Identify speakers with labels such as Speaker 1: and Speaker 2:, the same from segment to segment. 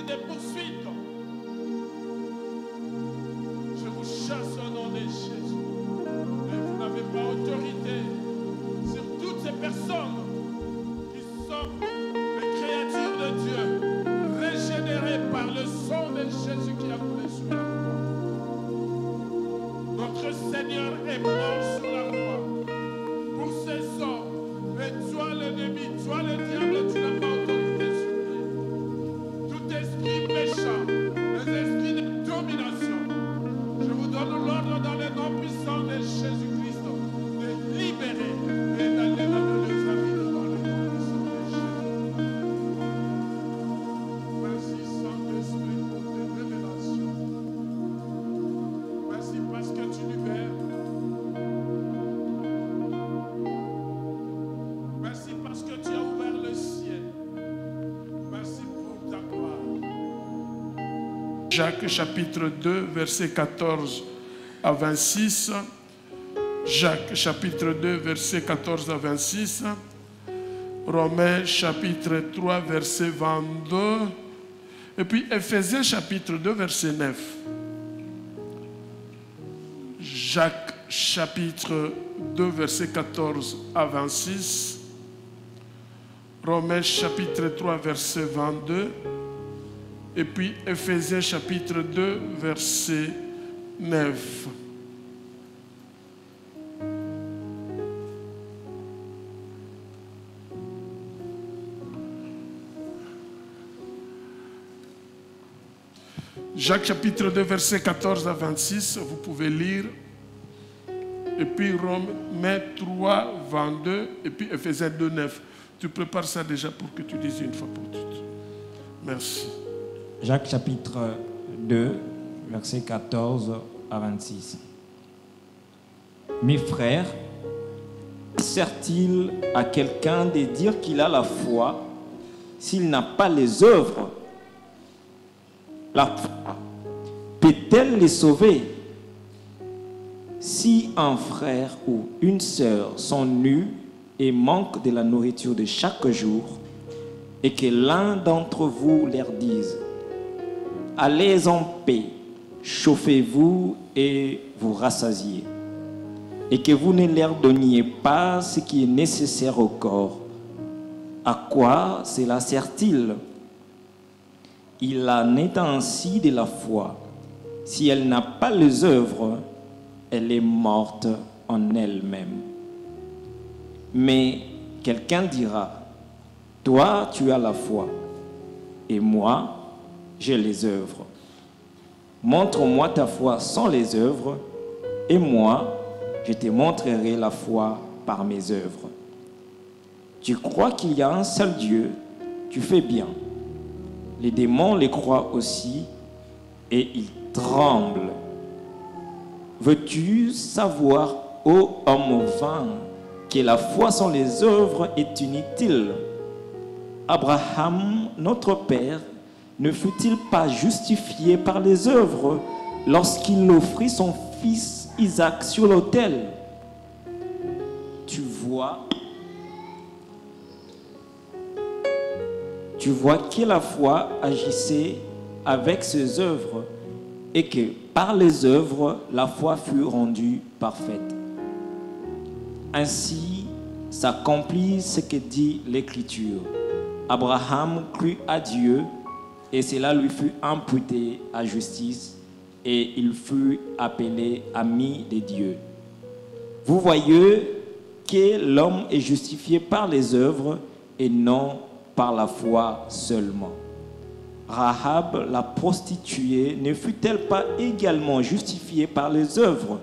Speaker 1: des poursuites. Je vous chasse au nom de Jésus. Et vous n'avez pas autorité sur toutes ces personnes qui sont les créatures de Dieu, régénérées par le sang de Jésus qui a coulé sur la croix. Notre Seigneur est mort sur la croix pour ses hommes. Et toi, l'ennemi, toi, le diable, tu n'as pas autorité sur lui. Tout esprit méchant, les esprits de domination, je vous donne l'ordre dans le nom puissant de Jésus-Christ de libérer et d'aller dans les amis dans le nom puissant de Jésus. Merci Saint-Esprit pour tes révélations. Merci parce que tu libères. Merci parce que tu as ouvert le ciel. Merci pour ta gloire. Jacques chapitre 2, verset 14 à 26. Jacques chapitre 2, verset 14 à 26. Romains chapitre 3, verset 22. Et puis Éphésiens chapitre 2, verset 9. Jacques chapitre 2, verset 14 à 26. Romains chapitre 3, verset 22. Et puis Éphésiens chapitre 2, verset 9. Jacques chapitre 2, verset 14 à 26, vous pouvez lire. Et puis Romains 3, 22, et puis Éphésiens 2, 9. Tu prépares ça déjà pour que tu dises une fois pour toutes. Merci.
Speaker 2: Jacques chapitre 2, verset 14 à 26. Mes frères, sert-il à quelqu'un de dire qu'il a la foi s'il n'a pas les œuvres? La foi peut-elle les sauver? Si un frère ou une sœur sont nus et manquent de la nourriture de chaque jour, et que l'un d'entre vous leur dise: allez en paix, chauffez-vous et vous rassasiez, et que vous ne leur donniez pas ce qui est nécessaire au corps, à quoi cela sert-il? Il en est ainsi de la foi. Si elle n'a pas les œuvres, elle est morte en elle-même. Mais quelqu'un dira: toi, tu as la foi, et moi, j'ai les œuvres. Montre-moi ta foi sans les œuvres, et moi, je te montrerai la foi par mes œuvres. Tu crois qu'il y a un seul Dieu, tu fais bien. Les démons les croient aussi, et ils tremblent. Veux-tu savoir, ô homme vain, que la foi sans les œuvres est inutile? Abraham, notre père, ne fut-il pas justifié par les œuvres lorsqu'il offrit son fils Isaac sur l'autel? Tu vois que la foi agissait avec ses œuvres et que par les œuvres, la foi fut rendue parfaite. Ainsi s'accomplit ce que dit l'Écriture. Abraham crut à Dieu et cela lui fut imputé à justice et il fut appelé ami de Dieu. Vous voyez que l'homme est justifié par les œuvres et non par la foi seulement. Rahab, la prostituée, ne fut-elle pas également justifiée par les œuvres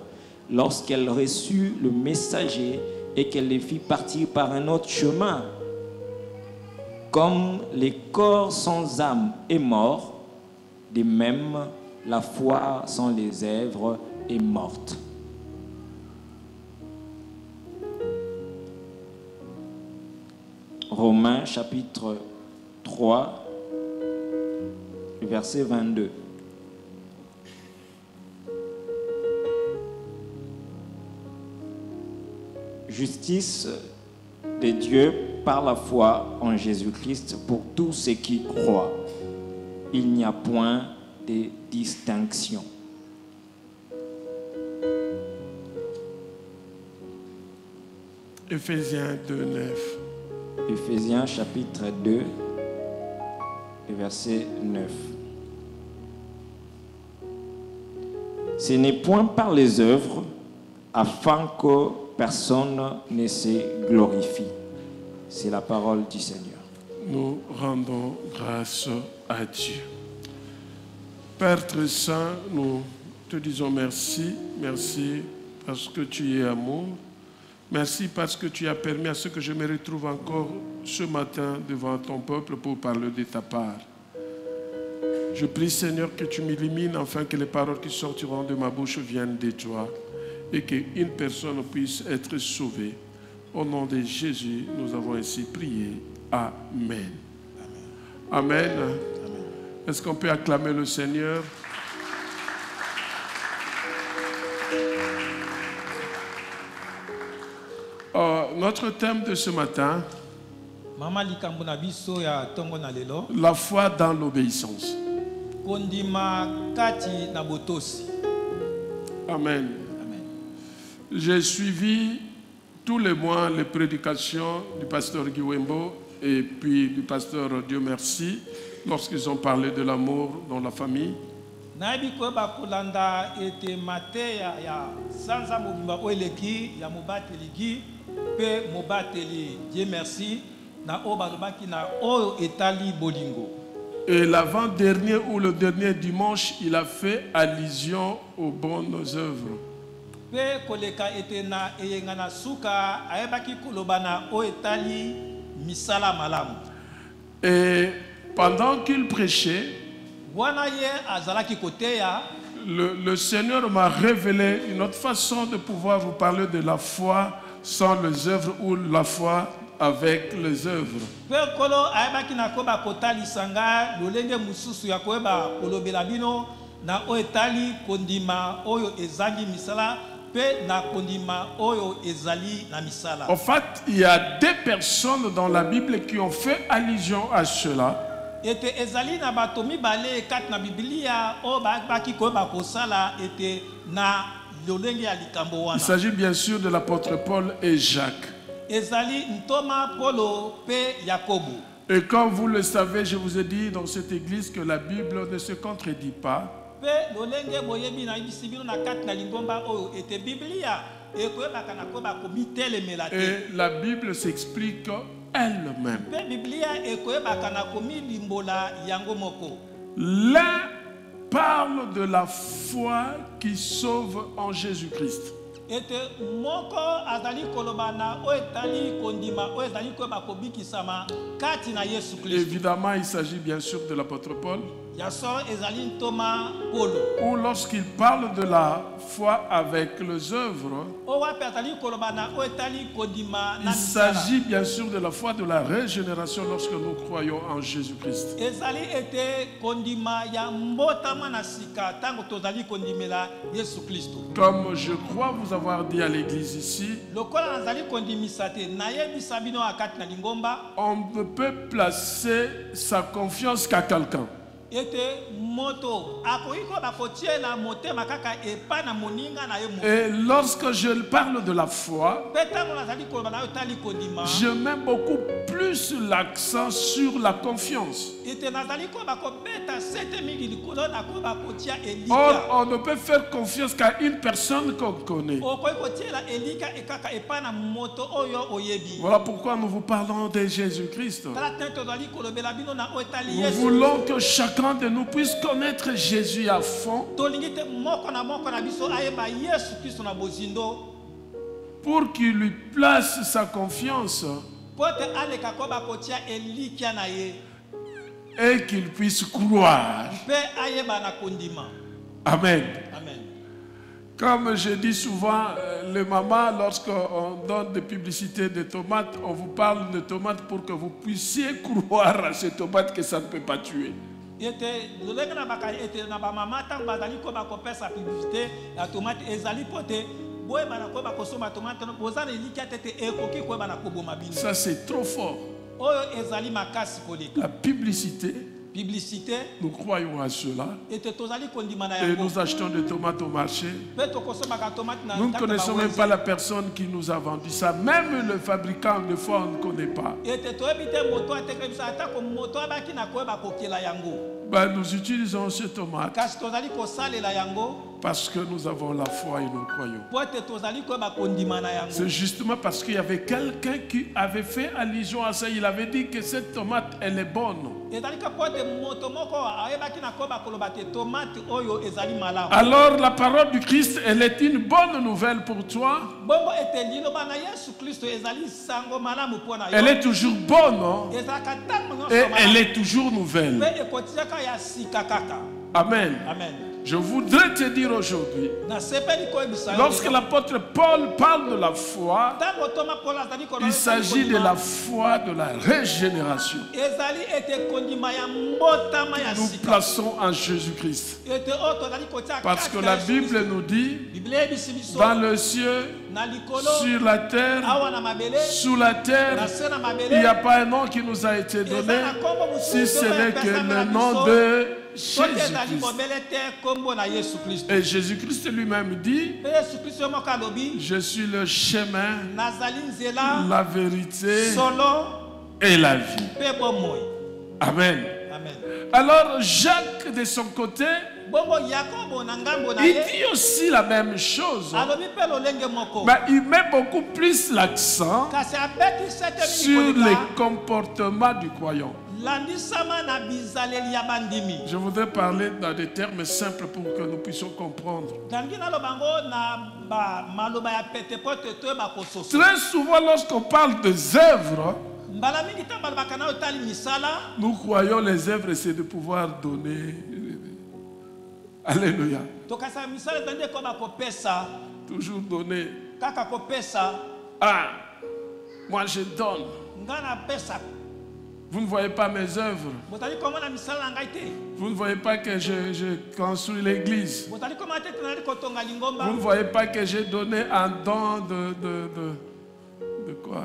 Speaker 2: lorsqu'elle reçut le messager et qu'elle les fit partir par un autre chemin? Comme les corps sans âme est mort, de même la foi sans les œuvres est morte. Romains chapitre 3, verset 22. Justice de Dieu par la foi en Jésus-Christ pour tous ceux qui croient. il n'y a point de distinction.
Speaker 1: Éphésiens 2, 9.
Speaker 2: Éphésiens chapitre 2 et verset 9. Ce n'est point par les œuvres afin que personne ne se glorifie. C'est la parole du Seigneur.
Speaker 1: Nous rendons grâce à Dieu. Père très saint, nous te disons merci. Merci parce que tu es amour. Merci parce que tu as permis à ce que je me retrouve encore ce matin devant ton peuple pour parler de ta part. Je prie, Seigneur, que tu m'illumines afin que les paroles qui sortiront de ma bouche viennent de toi et qu'une personne puisse être sauvée. Au nom de Jésus, nous avons ainsi prié. Amen. Amen. Amen. Est-ce qu'on peut acclamer le Seigneur? Notre thème de ce matin, la foi dans l'obéissance. Amen. J'ai suivi tous les mois les prédications du pasteur Guy Wembo et puis du pasteur Dieu merci lorsqu'ils ont parlé de l'amour dans la famille. Et l'avant-dernier ou le dernier dimanche, il a fait allusion aux bonnes œuvres. Et pendant qu'il prêchait, le Seigneur m'a révélé une autre façon de pouvoir vous parler de la foi sans les œuvres ou la foi avec les œuvres. En fait, il y a deux personnes dans la Bible qui ont fait allusion à cela. Il s'agit bien sûr de l'apôtre Paul et Jacques. Et comme vous le savez, je vous ai dit dans cette église que la Bible ne se contredit pas. Et la Bible s'explique elle-même. L'un parle de la foi qui sauve en Jésus-Christ. Évidemment, il s'agit bien sûr de l'apôtre Paul. Ou lorsqu'il parle de la foi avec les œuvres, il s'agit bien sûr de la foi de la régénération lorsque nous croyons en Jésus-Christ. Comme je crois vous avoir dit à l'église ici, on ne peut placer sa confiance qu'à quelqu'un. Et lorsque je parle de la foi, je mets beaucoup plus l'accent sur la confiance. Or, on ne peut faire confiance qu'à une personne qu'on connaît. Voilà pourquoi nous vous parlons de Jésus-Christ. Nous voulons que chacun de nous puisse connaître Jésus à fond pour qu'il lui place sa confiance et qu'il puisse croire. Amen. Comme je dis souvent, les mamans, lorsqu'on donne des publicités de tomates, on vous parle de tomates pour que vous puissiez croire à ces tomates que ça ne peut pas tuer. Ça c'est trop fort. La publicité
Speaker 3: publicité.
Speaker 1: Nous croyons à cela.
Speaker 3: Et
Speaker 1: nous achetons des tomates au marché. Nous ne connaissons même pas la personne qui nous a vendu ça. Même le fabricant, de fois, on ne connaît pas. Nous utilisons ces tomates parce que nous avons la foi et nous croyons. C'est justement parce qu'il y avait quelqu'un qui avait fait allusion à ça. Il avait dit que cette tomate, elle est bonne. Alors la parole du Christ, elle est une bonne nouvelle pour toi. Elle est toujours bonne, hein? Et elle est toujours nouvelle. Amen.
Speaker 3: Amen.
Speaker 1: Je voudrais te dire aujourd'hui, lorsque l'apôtre Paul parle de la foi, il s'agit de la foi de la régénération. Nous plaçons en Jésus-Christ. Parce que la Bible nous dit, dans le ciel, sur la terre, sous la terre, il n'y a pas un nom qui nous a été donné, si ce n'est que le nom de Jésus-Christ. Et Jésus-Christ lui-même dit, je suis le chemin, la vérité et la vie. Amen. Alors Jacques de son côté, il dit aussi la même chose, mais il met beaucoup plus l'accent sur les comportements du croyant. Je voudrais parler dans des termes simples pour que nous puissions comprendre. Très souvent, lorsqu'on parle des œuvres, nous croyons les œuvres, c'est de pouvoir donner. Alléluia. Toujours donner. Ah, moi je donne. Vous ne voyez pas mes œuvres. Vous ne voyez pas que je construis l'église. Vous ne voyez pas que j'ai donné un don de quoi?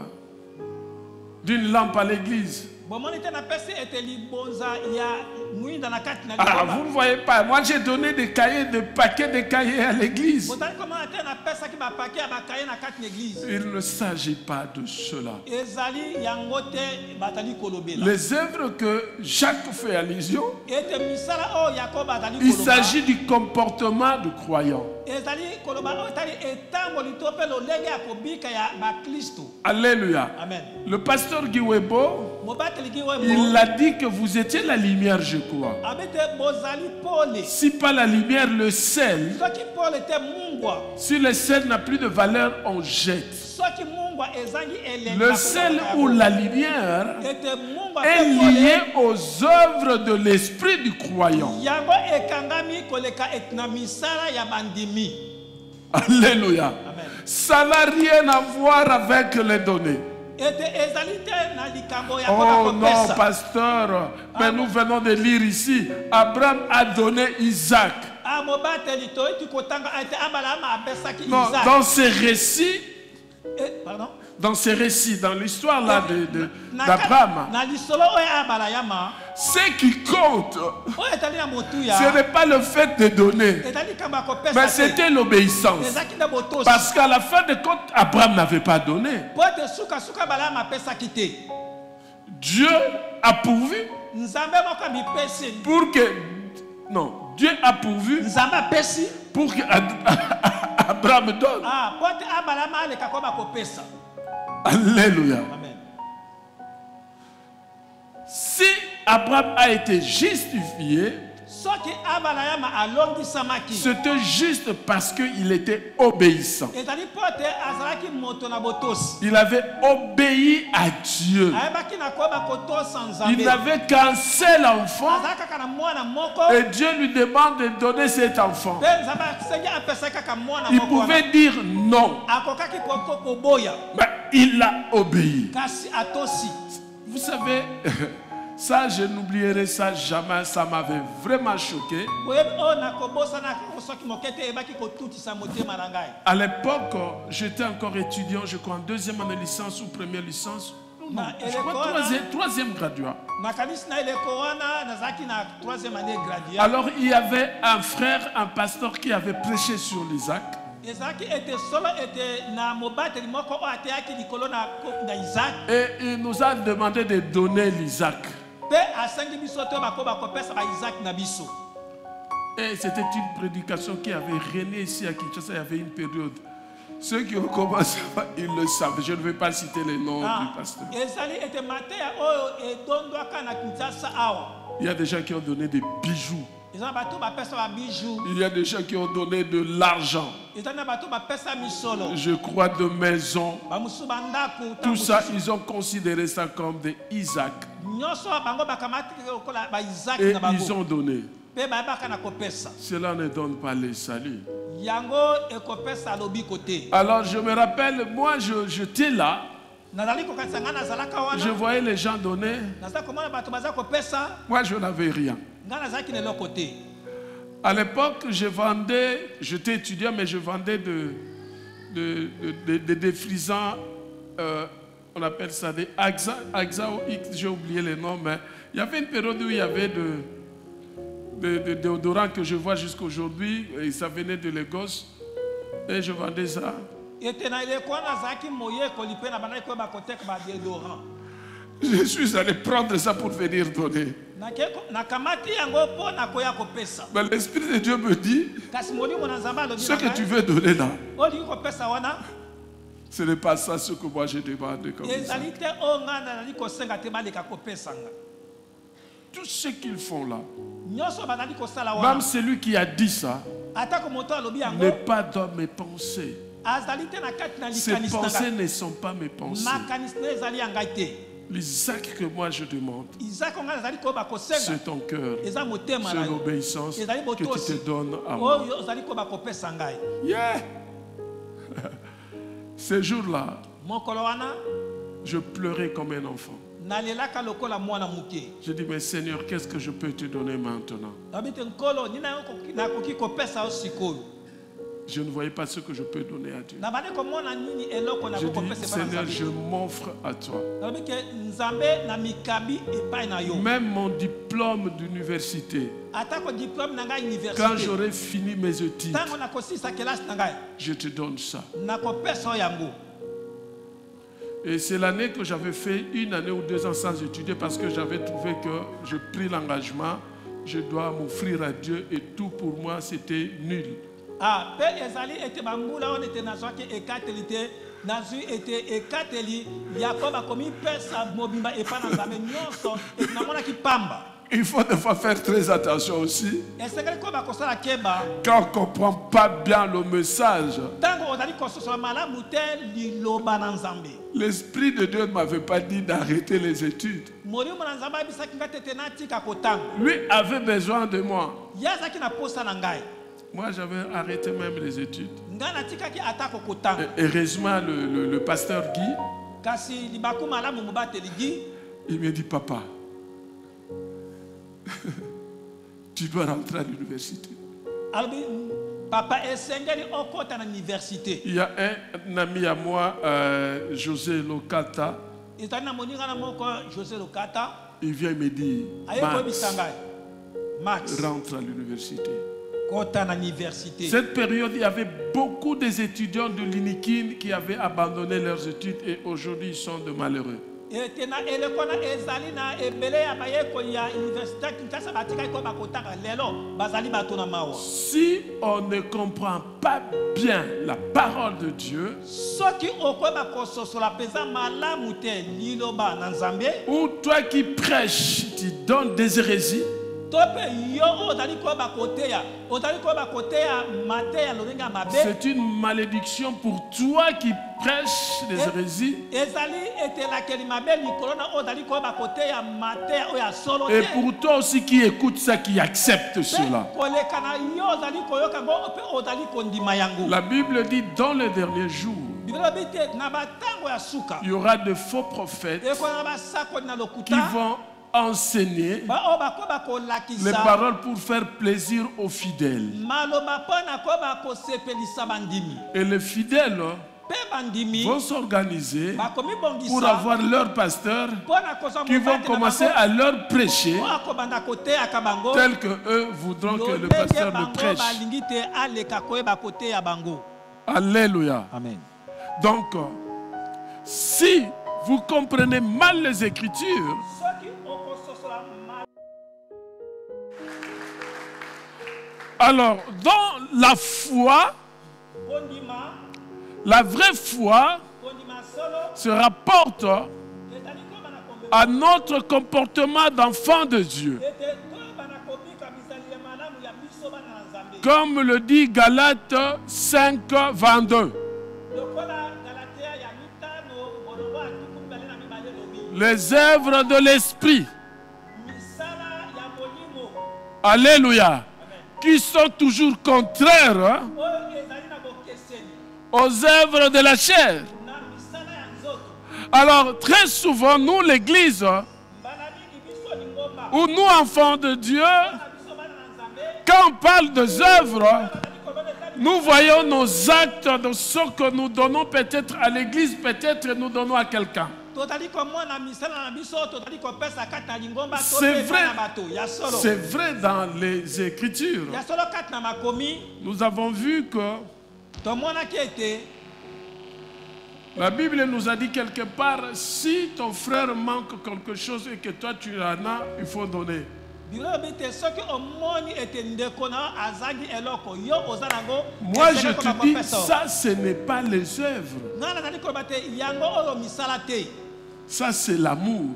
Speaker 1: D'une lampe à l'église. Ah, vous ne voyez pas. Moi, j'ai donné des cahiers, des paquets de cahiers à l'église. Il ne s'agit pas de cela. Les œuvres que Jacques fait allusion, il s'agit du comportement du croyant. Alléluia.
Speaker 3: Amen.
Speaker 1: Le pasteur Guiwebo, il a dit que vous étiez la lumière, je crois. Si pas la lumière, le sel. Si le sel n'a plus de valeur, on jette. Le sel ou la lumière est lié aux œuvres de l'esprit du croyant. Alléluia. Ça n'a rien à voir avec les données. Oh non, pasteur, mais nous venons de lire ici, Abraham a donné Isaac. Non, dans ces récits, dans l'histoire là d'Abraham, ce qui compte, ce n'est pas le fait de donner, mais c'était l'obéissance. Parce qu'à la fin de compte, Abraham n'avait pas donné. Dieu a pourvu pour que... Non, Dieu a pourvu pour que Abraham donne. Alléluia. Si Abraham a été justifié, c'était juste parce qu'il était obéissant. Il avait obéi à Dieu. Il n'avait qu'un seul enfant et Dieu lui demande de donner cet enfant. Il pouvait dire non, mais il a obéi. Vous savez, ça, je n'oublierai ça jamais. Ça m'avait vraiment choqué. À l'époque, j'étais encore étudiant, je crois en deuxième année licence ou première licence. non. Je crois troisième graduat. Alors il y avait un frère, un pasteur qui avait prêché sur l'Isaac. Et il nous a demandé de donner l'Isaac. Et c'était une prédication qui avait régné ici à Kinshasa. Il y avait une période. Ceux qui ont commencé, ils le savent. Je ne vais pas citer les noms du pasteur. Il y a des gens qui ont donné des bijoux. Il y a des gens qui ont donné de l'argent. Je crois de maisons. Tout ça, ils ont considéré ça comme des Isaac. Et ils ont donné. Cela ne donne pas le salut. Alors je me rappelle, moi j'étais là. Je voyais les gens donner. Moi je n'avais rien. À l'époque, je vendais, j'étais étudiant, mais je vendais des défrisants, on appelle ça des AXA ou X, j'ai oublié les noms, mais il y avait une période où il y avait des déodorants que je vois jusqu'à aujourd'hui, et ça venait de Lagos, et je vendais ça. Je suis allé prendre ça pour venir donner. Mais l'Esprit de Dieu me dit, ce que tu veux donner là, ce n'est pas ça ce que moi je demande comme ça. Tout ce qu'ils font là, même celui qui a dit ça, n'est pas dans mes pensées. Ces pensées ne sont pas mes pensées. L'Isaac que moi je demande, c'est ton cœur, c'est l'obéissance que tu te donnes à moi. Yeah. Ces jours-là, je pleurais comme un enfant. Je dis, mais Seigneur, qu'est-ce que je peux te donner maintenant? Je ne voyais pas ce que je peux donner à Dieu. Je dis, Seigneur, je m'offre à toi. Même mon diplôme d'université, quand j'aurai fini mes études, je te donne ça. Et c'est l'année que j'avais fait 1 année ou 2 ans sans étudier parce que j'avais trouvé que j'ai pris l'engagement, je dois m'offrir à Dieu et tout pour moi c'était nul. Il faut des fois faire très attention aussi. Quand on ne comprend pas bien le message, l'Esprit de Dieu ne m'avait pas dit d'arrêter les études. Lui avait besoin de moi. Moi, j'avais arrêté même les études. Et heureusement, le pasteur Guy, il me dit, papa, tu dois rentrer à l'université. Il y a un ami à moi, José Lokata. Il vient me dire, Max, rentre à l'université. Cette période, il y avait beaucoup d'étudiants de l'Inikin qui avaient abandonné leurs études et aujourd'hui ils sont de malheureux. Si on ne comprend pas bien la parole de Dieu, ou toi qui prêches, tu donnes des hérésies, c'est une malédiction pour toi qui prêches des hérésies et pour toi aussi qui écoute ça, qui accepte cela. La Bible dit dans les derniers jours, il y aura de faux prophètes qui vont enseigner les paroles pour faire plaisir aux fidèles. Et les fidèles vont s'organiser pour avoir leur pasteur qui vont commencer à leur prêcher tel que eux voudront que le pasteur le prêche. Alléluia.
Speaker 2: Amen.
Speaker 1: Donc, si vous comprenez mal les Écritures, alors dans la foi, la vraie foi se rapporte à notre comportement d'enfant de Dieu. Comme le dit Galates 5, 22. Les œuvres de l'esprit. Alléluia. Qui sont toujours contraires aux œuvres de la chair. Alors, très souvent, nous, l'Église, ou nous, enfants de Dieu, quand on parle des œuvres, nous voyons nos actes de ce que nous donnons peut-être à l'Église, peut-être nous donnons à quelqu'un. C'est vrai dans les Écritures. Nous avons vu que la Bible nous a dit quelque part, si ton frère manque quelque chose et que toi tu en as, il faut donner. Moi je te dis, ça ce n'est pas les œuvres. Ça c'est l'amour.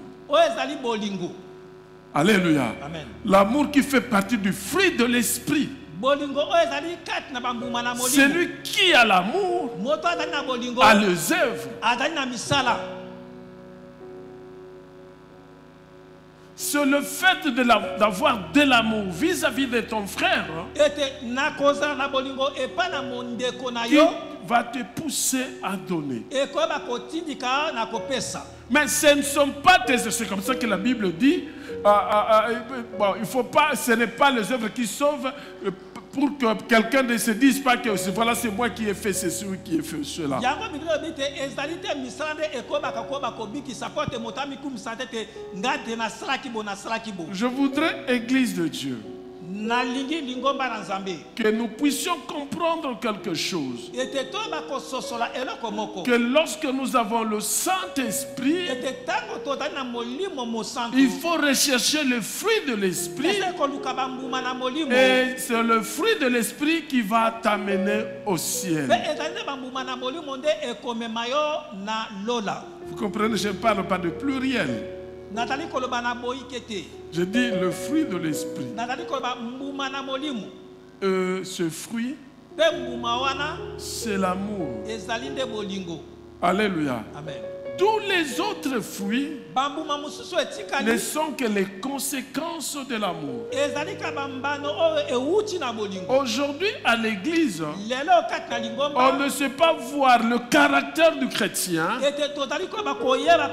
Speaker 1: Alléluia. L'amour qui fait partie du fruit de l'esprit. Celui qui a l'amour a les œuvres. C'est le fait d'avoir de l'amour vis-à-vis de ton frère qui va te pousser à donner. Mais ce ne sont pas tes œuvres. C'est comme ça que la Bible dit. Bon, il faut pas, ce n'est pas les œuvres qui sauvent pour que quelqu'un ne se dise pas que voilà, c'est moi qui ai fait ceci ou qui ai fait cela. Je voudrais, Église de Dieu, que nous puissions comprendre quelque chose. Que lorsque nous avons le Saint-Esprit, il faut rechercher le fruit de l'Esprit. Et c'est le fruit de l'Esprit qui va t'amener au ciel. Vous comprenez, je ne parle pas de pluriel. Je dis le fruit de l'esprit. Ce fruit, c'est l'amour. Alléluia.
Speaker 3: Amen.
Speaker 1: Tous les autres fruits ne sont que les conséquences de l'amour. Aujourd'hui, à l'église, on ne sait pas voir le caractère du chrétien.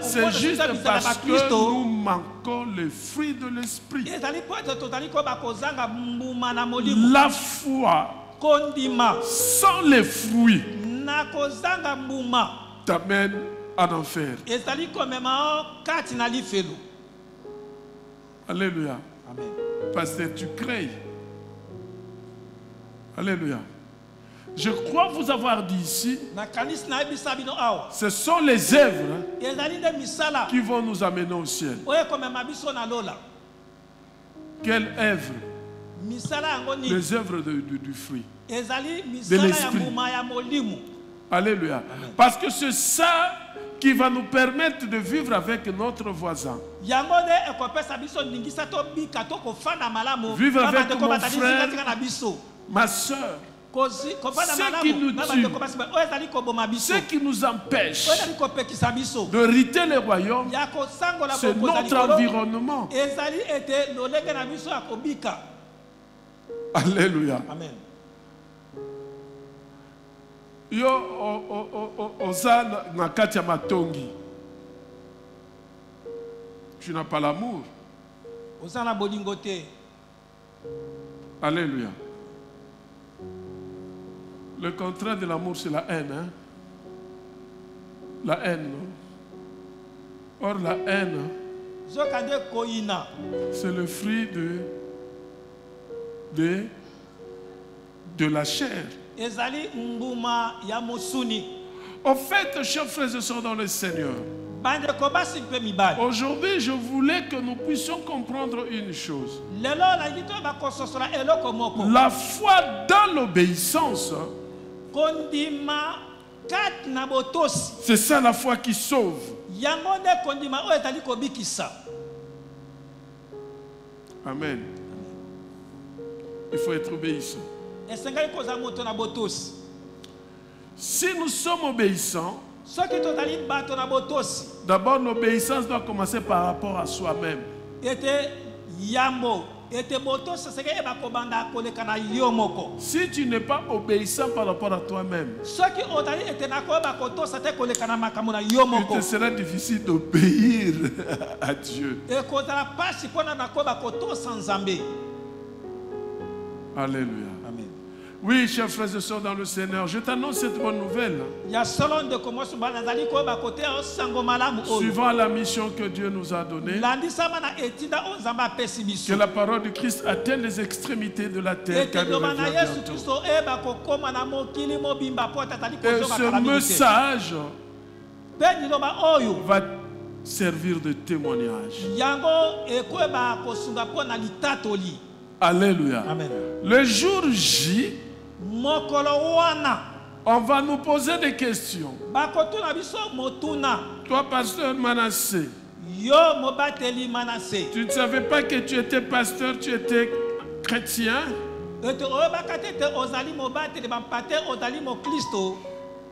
Speaker 1: C'est juste parce que nous manquons les fruits de l'esprit. La foi sans les fruits t'amène en enfer. Alléluia.
Speaker 3: Amen.
Speaker 1: Parce que tu crées. Alléluia. Je crois vous avoir dit ici, ce sont les œuvres qui vont nous amener au ciel. Quelle œuvre? Les œuvres du fruit. De l'esprit. Alléluia.
Speaker 3: Amen.
Speaker 1: Parce que c'est ça qui va nous permettre de vivre avec notre voisin. Vivre avec mon frère, ma soeur. Ce qui nous tue, ce qui nous empêche de hériter le royaume, c'est notre environnement. Alléluia.
Speaker 3: Amen.
Speaker 1: Yo oza na kati ya matongi. Tu n'as pas l'amour. Alléluia. Le contraire de l'amour, c'est la haine. Hein? La haine. Or, la haine, c'est le fruit de la chair. Au fait, chers frères et sœurs dans le Seigneur, aujourd'hui, je voulais que nous puissions comprendre une chose. La foi dans l'obéissance, c'est ça la foi qui sauve. Amen. Il faut être obéissant. Si nous sommes obéissants, d'abord l'obéissance doit commencer par rapport à soi-même. Si tu n'es pas obéissant par rapport à toi-même, il te sera difficile d'obéir à Dieu. Alléluia.
Speaker 2: Amen.
Speaker 1: Oui, chers frères et sœurs dans le Seigneur, je t'annonce cette bonne nouvelle. Suivant la mission que Dieu nous a donnée, que la parole de Christ atteigne les extrémités de la terre, car il revient bientôt. Et ce message va servir de témoignage. Alléluia.
Speaker 2: Amen.
Speaker 1: Le jour J, on va nous poser des questions. Toi, pasteur Manassé, tu ne savais pas que tu étais pasteur, tu étais chrétien.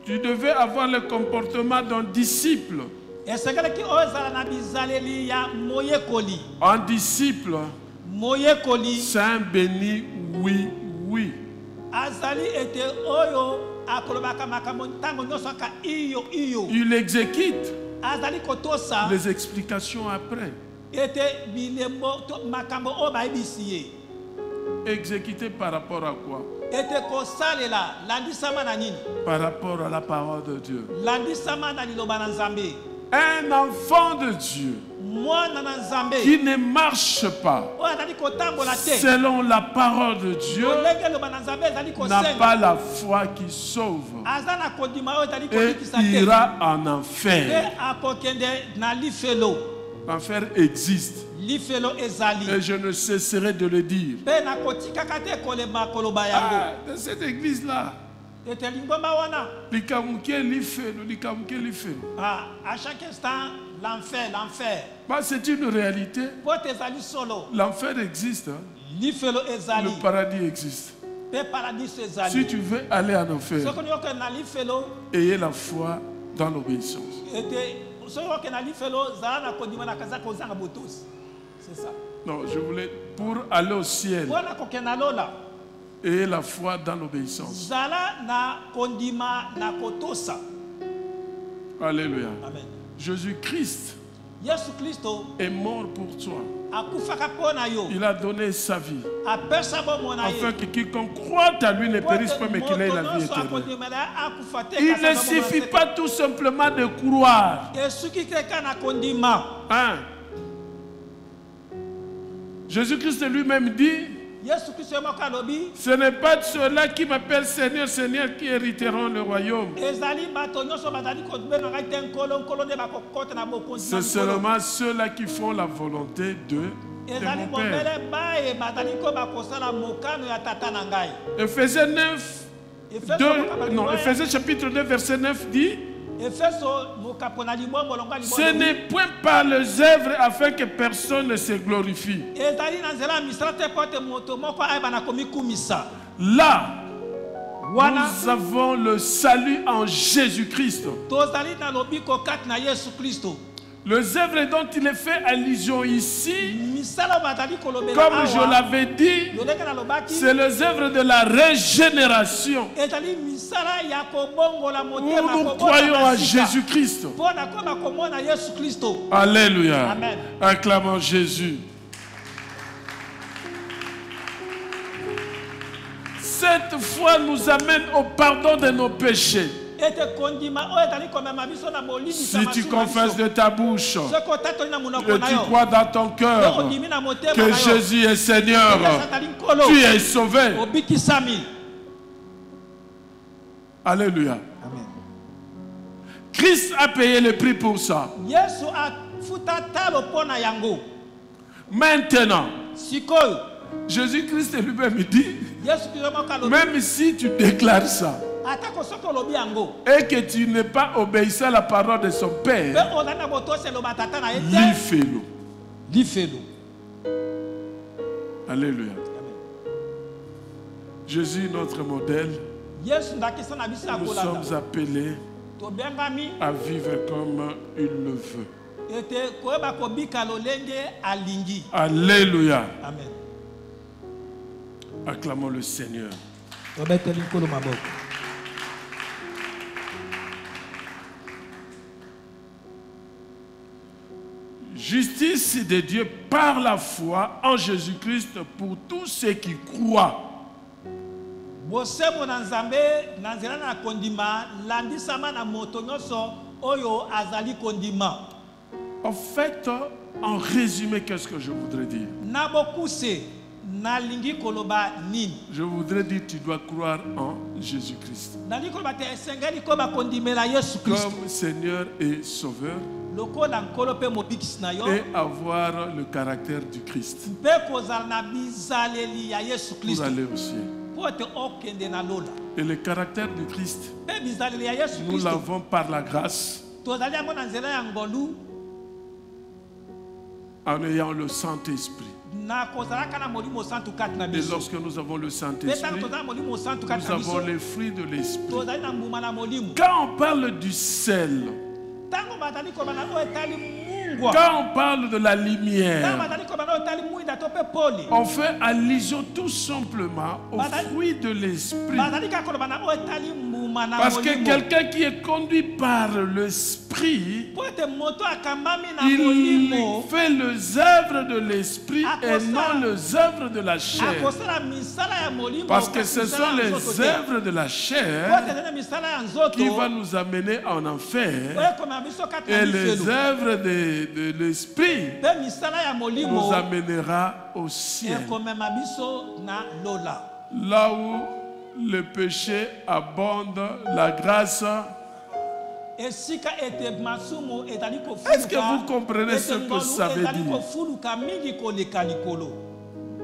Speaker 1: Tu devais avoir le comportement d'un disciple. Un disciple, saint béni, oui, oui. Il exécute les explications après. Exécuter par rapport à quoi? Par rapport à la parole de Dieu. Un enfant de Dieu qui ne marche pas selon la parole de Dieu n'a pas la foi qui sauve et ira en enfer. L'enfer existe et je ne cesserai de le dire. Dans cette église-là,
Speaker 3: À chaque instant, l'enfer.
Speaker 1: C'est une réalité. L'enfer existe. Hein. Le paradis existe. Si tu veux aller en enfer, ayez la foi dans l'obéissance.
Speaker 3: C'est ça.
Speaker 1: Non, je voulais pour aller au ciel. Et la foi dans l'obéissance. Alléluia.
Speaker 3: Amen.
Speaker 1: Jésus-Christ est mort pour toi. Il a donné sa vie afin que quiconque croit à lui ne périsse pas mais qu'il ait la vie éternelle. Il ne suffit pas tout simplement de croire. Hein? Jésus-Christ lui-même dit: ce n'est pas ceux-là qui m'appellent Seigneur, Seigneur qui hériteront le royaume. C'est seulement ceux-là qui font la volonté de mon Père. Éphésiens 9, Éphésiens chapitre 2, verset 9 dit: ce n'est point par les œuvres afin que personne ne se glorifie. Là, nous avons le salut en Jésus-Christ. Les œuvres dont il est fait allusion ici, comme je l'avais dit, c'est les œuvres de la régénération. Où nous croyons à Jésus-Christ. Alléluia.
Speaker 3: Amen.
Speaker 1: Acclamons Jésus. Cette foi nous amène au pardon de nos péchés. Si tu confesses de ta bouche et tu crois dans ton cœur que Jésus est Seigneur, tu es sauvé. Alléluia.
Speaker 3: Amen.
Speaker 1: Christ a payé le prix pour ça. Maintenant, Jésus-Christ lui-même dit, même si tu déclares ça et que tu n'es pas obéissant à la parole de son Père, fais-le. Alléluia. Jésus, notre modèle, nous sommes appelés à vivre comme il le veut. Alléluia.
Speaker 3: Amen.
Speaker 1: Acclamons le Seigneur. Justice de Dieu par la foi en Jésus-Christ pour tous ceux qui croient. En fait, en résumé, qu'est-ce que je voudrais dire? Je voudrais dire tu dois croire en Jésus-Christ comme Seigneur et Sauveur et avoir le caractère du Christ pour aller au ciel. Et le caractère du Christ, nous l'avons par la grâce en ayant le Saint-Esprit. Et lorsque nous avons le Saint-Esprit, nous avons les fruits de l'Esprit. Quand on parle du sel, quand on parle de la lumière, on fait allusion tout simplement aux fruits de l'Esprit. Parce que quelqu'un qui est conduit par l'Esprit, il fait les œuvres de l'Esprit et non les œuvres de la chair. Parce que ce sont les œuvres de la chair qui vont nous amener en enfer. Et les œuvres de l'Esprit nous amènera au ciel. Là où le péché abonde, la grâce. Est-ce que vous comprenez ce que ça veut dire?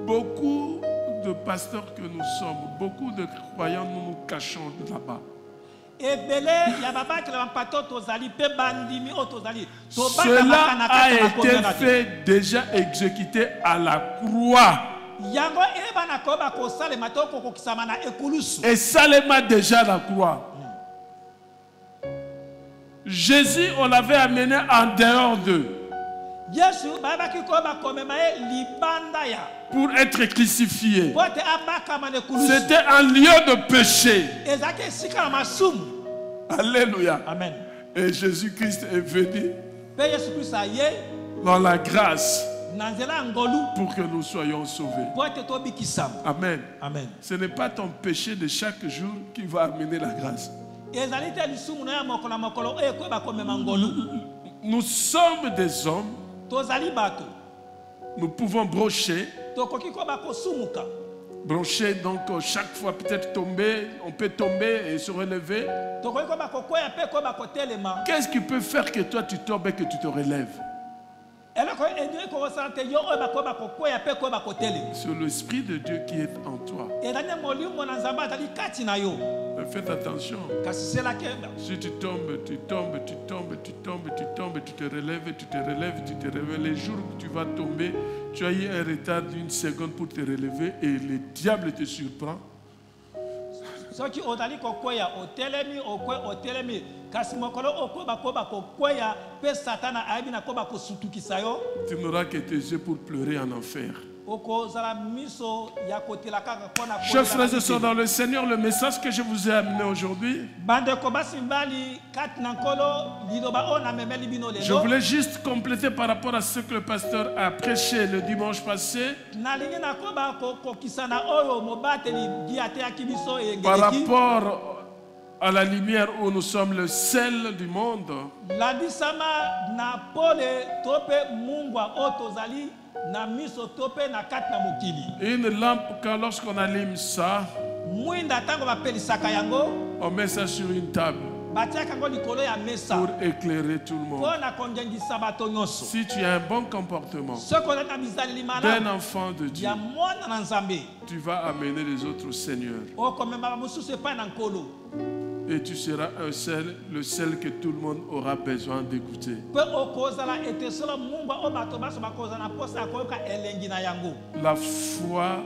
Speaker 1: Beaucoup de pasteurs que nous sommes, beaucoup de croyants, nous nous cachons là-bas. Cela a été fait, déjà exécuté à la croix. Et Salema déjà à la croix. Jésus, on l'avait amené en dehors d'eux pour être crucifié. C'était un lieu de péché. Alléluia.
Speaker 3: Amen.
Speaker 1: Et Jésus-Christ est venu dans la grâce pour que nous soyons sauvés. Amen.
Speaker 3: Amen.
Speaker 1: Ce n'est pas ton péché de chaque jour qui va amener la grâce. Nous sommes des hommes. Nous pouvons brocher. Brocher, donc chaque fois peut-être tomber, on peut tomber et se relever. Qu'est-ce qui peut faire que toi tu tombes et que tu te relèves? C'est l'Esprit de Dieu qui est en toi. Mais faites attention. Si tu tombes, tu tombes, tu tombes, tu tombes, tu tombes, tu te relèves, tu te relèves, tu te relèves. Les jours où tu vas tomber, tu as eu un retard d'une seconde pour te relever et le diable te surprend. Tu n'auras que tes yeux pour pleurer en enfer. Chers frères et sœurs dans le Seigneur, le message que je vous ai amené aujourd'hui, je voulais juste compléter par rapport à ce que le pasteur a prêché le dimanche passé, par rapport À la lumière où nous sommes le sel du monde,
Speaker 3: labisama na pole tope mungwa o tozali na miso tope na kati na mokili.
Speaker 1: une lampe, lorsqu'on allume ça,
Speaker 3: Mwinda tango bapelisaka yango
Speaker 1: on met ça sur une table
Speaker 3: batiaka yango likolo ya mesa
Speaker 1: pour éclairer tout le monde.
Speaker 3: mpona kongengisa bato nyonso.
Speaker 1: Si tu as un bon comportement
Speaker 3: Soki ozali na bizaleli
Speaker 1: d'un
Speaker 3: malamu
Speaker 1: enfant de Dieu,
Speaker 3: ya mwana na nzambe
Speaker 1: tu vas amener les autres au Seigneur.
Speaker 3: okomema bamosusu epai na nkolo
Speaker 1: Et tu seras le sel que tout le monde aura besoin d'écouter.
Speaker 3: mpe okozala ete solo mungwa oyo bato baso bakozala na posa ya koyoka elengi na yango.
Speaker 1: La foi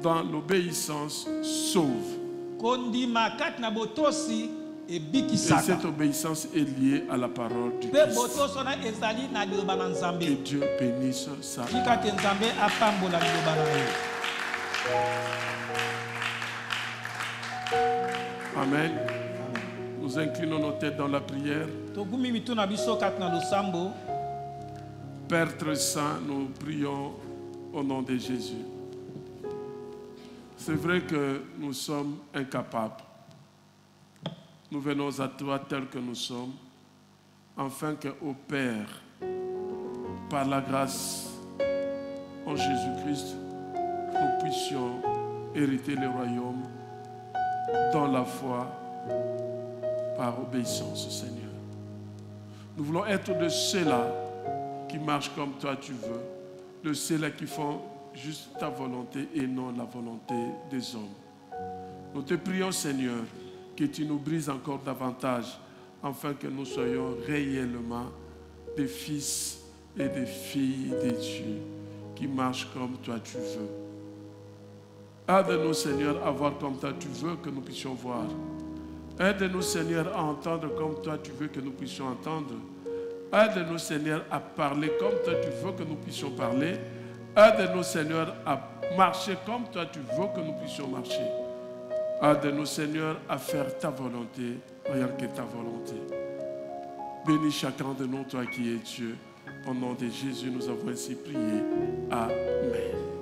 Speaker 1: dans l'obéissance sauve.
Speaker 3: Kondima kati na botosi
Speaker 1: Et
Speaker 3: ebikisaka
Speaker 1: cette obéissance est liée à la parole du
Speaker 3: mpe
Speaker 1: Christ.
Speaker 3: botosi wana ezali na liloba na
Speaker 1: Que
Speaker 3: nzambe.
Speaker 1: Dieu bénisse ça.
Speaker 3: tika te nzambe apambola liloba na ye.
Speaker 1: Amen. Nous inclinons nos têtes dans la prière.
Speaker 3: togumi mitu na biso kati na losambo.
Speaker 1: Père très saint, nous prions au nom de Jésus. C'est vrai que nous sommes incapables. Nous venons à toi tels que nous sommes, afin que, ô Père, par la grâce en Jésus-Christ, nous puissions hériter le royaume dans la foi, par obéissance, Seigneur. Nous voulons être de ceux-là qui marchent comme toi tu veux, de ceux-là qui font juste ta volonté et non la volonté des hommes. Nous te prions, Seigneur, que tu nous brises encore davantage, afin que nous soyons réellement des fils et des filles de Dieu qui marchent comme toi tu veux. Aide-nous, Seigneur, à voir comme toi tu veux que nous puissions voir. Aide-nous, Seigneur, à entendre comme toi tu veux que nous puissions entendre. Aide-nous, Seigneur, à parler comme toi tu veux que nous puissions parler. Aide-nous, Seigneur, à marcher comme toi tu veux que nous puissions marcher. Aide-nous, Seigneur, à faire ta volonté, rien que ta volonté. Bénis chacun de nous, toi qui es Dieu. Au nom de Jésus, nous avons ainsi prié. Amen.